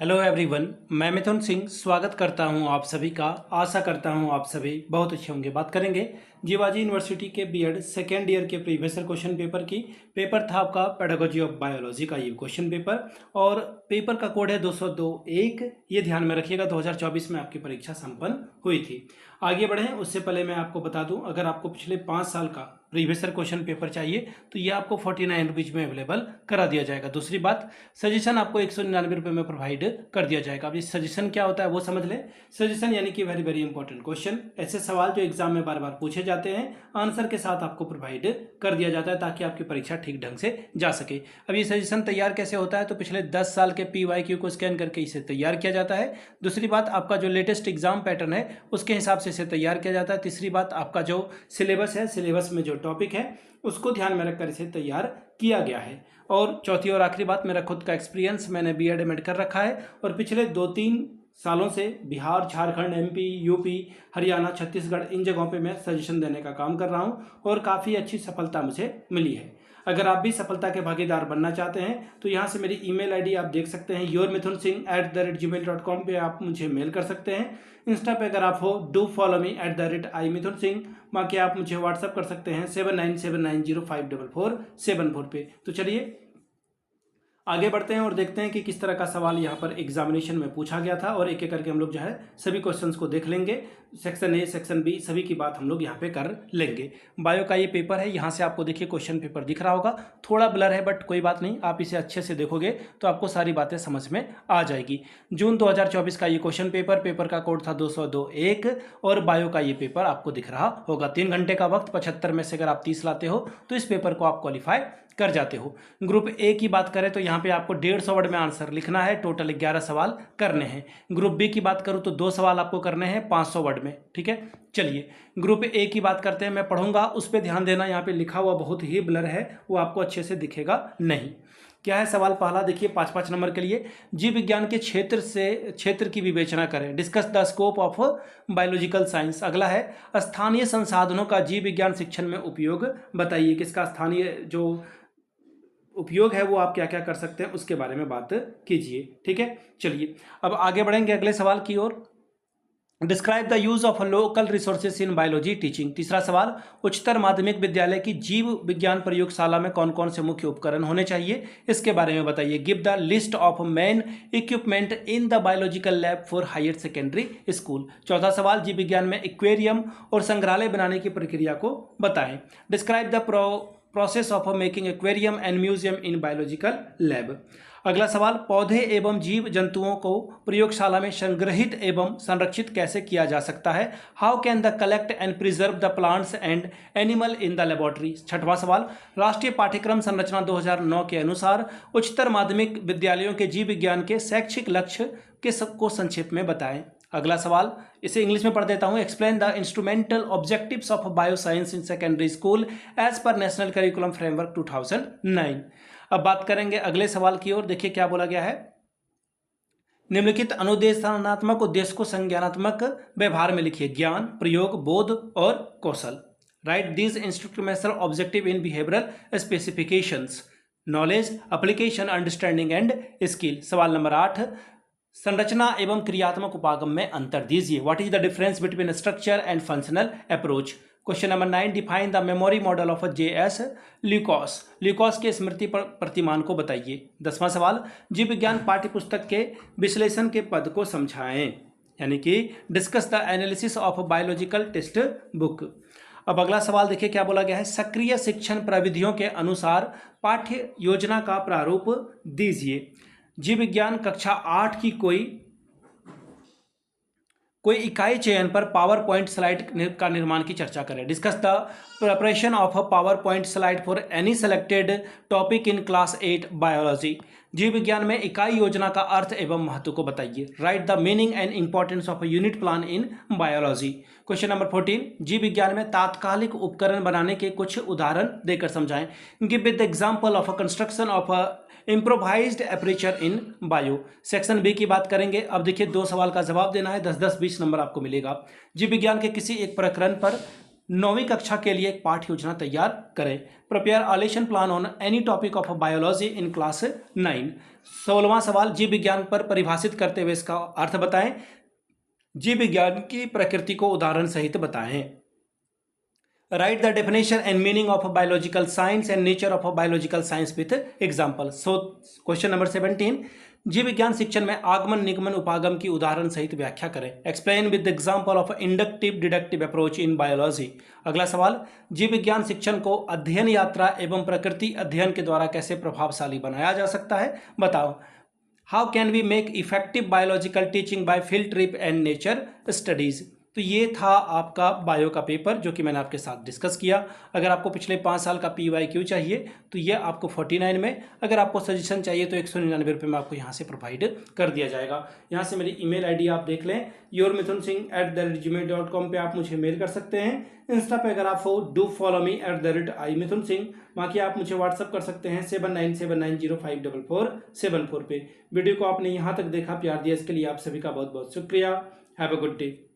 Hello everyone, मैं मिथुन सिंह स्वागत करता हूं आप सभी का। आशा करता हूं आप सभी बहुत अच्छे होंगे। बात करेंगे जीवाजी यूनिवर्सिटी के बीएड सेकेंड ईयर के प्रीवियस ईयर क्वेश्चन पेपर की। पेपर था आपका पेडागोजी ऑफ बायोलॉजी का ये क्वेश्चन पेपर, और पेपर का कोड है 202-1। ये ध्यान में रखिएगा, 2024 में आपकी परीक्षा संपन्न हुई थी। आगे बढ़ें उससे पहले मैं आपको बता दूं, अगर आपको पिछले 5 साल का प्रीवियस ईयर क्वेश्चन पेपर चाहिए तो ये आपको 49 रुपीज़ में अवेलेबल करा दिया जाएगा। दूसरी बात, सजेशन आपको 199 रुपये में प्रोवाइड कर दिया जाएगा। अब ये सजेशन क्या होता है वो समझ लें। सजेशन यानी कि वेरी वेरी इंपॉर्टेंट क्वेश्चन, ऐसे सवाल जो एग्जाम में बार बार पूछे जाते हैं, आंसर के साथ आपको प्रोवाइड कर दिया जाता है ताकि आपकी परीक्षा ठीक ढंग से जा सके। अब ये सजेशन तैयार कैसे होता है, तो पिछले 10 साल के PYQ को स्कैन करके इसे तैयार किया जाता है। दूसरी बात, आपका जो लेटेस्ट एग्जाम पैटर्न है उसके हिसाब से इसे तैयार किया जाता है। तीसरी बात, आपका जो सिलेबस है, सिलेबस में जो टॉपिक है उसको ध्यान में रखकर इसे तैयार किया गया है। और चौथी और आखिरी बात, मेरा खुद का एक्सपीरियंस, मैंने BEd एमएड कर रखा है और पिछले 2-3 सालों से बिहार, झारखंड, MP, UP, हरियाणा, छत्तीसगढ़, इन जगहों पे मैं सजेशन देने का काम कर रहा हूँ और काफ़ी अच्छी सफलता मुझे मिली है। अगर आप भी सफलता के भागीदार बनना चाहते हैं तो यहाँ से मेरी ईमेल आईडी आप देख सकते हैं, yourmithunsingh@gmail.com पे आप मुझे मेल कर सकते हैं। इंस्टा पे अगर आप हो, डू फॉलो मी @imithunsingh। बाकी आप मुझे व्हाट्सअप कर सकते हैं 7979054474 पे। तो चलिए आगे बढ़ते हैं और देखते हैं कि किस तरह का सवाल यहाँ पर एग्जामिनेशन में पूछा गया था, और एक एक करके हम लोग जो है सभी क्वेश्चंस को देख लेंगे। सेक्शन ए, सेक्शन बी, सभी की बात हम लोग यहाँ पे कर लेंगे। बायो का ये पेपर है, यहाँ से आपको देखिए क्वेश्चन पेपर दिख रहा होगा, थोड़ा ब्लर है बट कोई बात नहीं, आप इसे अच्छे से देखोगे तो आपको सारी बातें समझ में आ जाएगी। जून 2024 का ये क्वेश्चन पेपर का कोड था 202-1, और बायो का ये पेपर आपको दिख रहा होगा। 3 घंटे का वक्त, 75 में से अगर आप 30 लाते हो तो इस पेपर को आप क्वालिफाई कर जाते हो। ग्रुप ए की बात करें तो यहाँ पे आपको 150 वर्ड में आंसर लिखना है, टोटल 11 सवाल करने हैं। ग्रुप बी की बात करूँ तो 2 सवाल आपको करने हैं 500 वर्ड में, ठीक है। चलिए ग्रुप ए की बात करते हैं, मैं पढ़ूंगा उस पर ध्यान देना। यहाँ पे लिखा हुआ बहुत ही ब्लर है, वो आपको अच्छे से दिखेगा नहीं। क्या है सवाल पहला, देखिए 5-5 नंबर के लिए, जीव विज्ञान के क्षेत्र की विवेचना करें। Discuss the scope of biological science. अगला है स्थानीय संसाधनों का जीव विज्ञान शिक्षण में उपयोग बताइए। किसका स्थानीय जो उपयोग है वो आप क्या क्या कर सकते हैं उसके बारे में बात कीजिए, ठीक है। चलिए अब आगे बढ़ेंगे अगले सवाल की ओर। Describe the use of local resources in biology teaching. तीसरा सवाल, उच्चतर माध्यमिक विद्यालय की जीव विज्ञान प्रयोगशाला में कौन कौन से मुख्य उपकरण होने चाहिए, इसके बारे में बताइए। Give the list of main equipment in the biological lab for higher secondary school. चौथा सवाल, जीव विज्ञान में एक्वेरियम और संग्रहालय बनाने की प्रक्रिया को बताएं। Describe the process of making aquarium and museum in biological lab. अगला सवाल, पौधे एवं जीव जंतुओं को प्रयोगशाला में संग्रहित एवं संरक्षित कैसे किया जा सकता है। How can the collect and preserve the plants and animal in the laboratory. छठवां सवाल, राष्ट्रीय पाठ्यक्रम संरचना 2009 के अनुसार उच्चतर माध्यमिक विद्यालयों के जीव विज्ञान के शैक्षिक लक्ष्य के सबको संक्षेप में बताएं। अगला सवाल, इसे इंग्लिश में पढ़ देता हूं। Explain the instrumental objectives of bioscience in secondary school as per national curriculum framework 2009। अब बात करेंगे अगले सवाल की ओर। देखिए क्या बोला गया है, निम्नलिखित अनुदेशात्मक उद्देश्य को संज्ञानात्मक व्यवहार में लिखिए। ज्ञान, प्रयोग, बोध और कौशल। Write these instrumental objective in behavioural specifications. Knowledge, application, understanding and skill. सवाल नंबर 8, संरचना एवं क्रियात्मक उपागम में अंतर दीजिए। What is the difference between structure and functional approach. Question number 9, define the memory model of JS Lucas. Lucas के स्मृति प्रतिमान को बताइए। 10वां सवाल, जीव विज्ञान पाठ्यपुस्तक के विश्लेषण के पद को समझाएं, यानी कि discuss the analysis of biological text book. अब अगला सवाल देखिए क्या बोला गया है, सक्रिय शिक्षण प्रविधियों के अनुसार पाठ्य योजना का प्रारूप दीजिए। जीव विज्ञान कक्षा 8 की कोई इकाई चयन पर पावर पॉइंट स्लाइड का निर्माण की चर्चा करें। Discuss the preparation of a power point slide for any selected topic in class 8 biology. जीव विज्ञान में इकाई योजना का अर्थ एवं महत्व को बताइए। Right the meaning and importance of a unit plan in biology. Question number 14, जीव विज्ञान में तात्कालिक उपकरण बनाने के कुछ उदाहरण देकर समझाएं। Give with example of a construction of a improvised aperture in bio. Section B की बात करेंगे। अब देखिए 2 सवाल का जवाब देना है, 10-10-20 नंबर आपको मिलेगा। जीव विज्ञान के किसी एक प्रकरण पर 9वीं कक्षा के लिए एक पाठ्य योजना तैयार करें। Prepare a lesson plan on any topic of biology in class 9। 16वां सवाल, जीव विज्ञान पर परिभाषित करते हुए इसका अर्थ बताएं। जीव विज्ञान की प्रकृति को उदाहरण सहित बताएं। Right the definition and meaning of biological science and nature of biological science with example. So question number 17, जीव विज्ञान शिक्षण में आगमन, निगमन, उपागम की उदाहरण सहित व्याख्या करें। Explain with example of inductive deductive approach in biology. अगला सवाल, जीव विज्ञान शिक्षण को अध्ययन यात्रा एवं प्रकृति अध्ययन के द्वारा कैसे प्रभावशाली बनाया जा सकता है, बताओ। How can we make effective biological teaching by field trip and nature studies. तो ये था आपका बायो का पेपर जो कि मैंने आपके साथ डिस्कस किया। अगर आपको पिछले 5 साल का PYQ चाहिए तो ये आपको 49 में, अगर आपको सजेशन चाहिए तो 199 रुपये में आपको यहाँ से प्रोवाइड कर दिया जाएगा। यहाँ से मेरी email ID आप देख लें, yourmithunsingh@gmail.com पे आप मुझे मेल कर सकते हैं। इंस्टा पे अगर आप हो डू फॉलो मी @imithunsingh। बाकी आप मुझे व्हाट्सअप कर सकते हैं 7979054474 पे। वीडियो को आपने यहाँ तक देखा, प्यार दिया, इसके लिए आप सभी का बहुत बहुत शुक्रिया। Have a good day.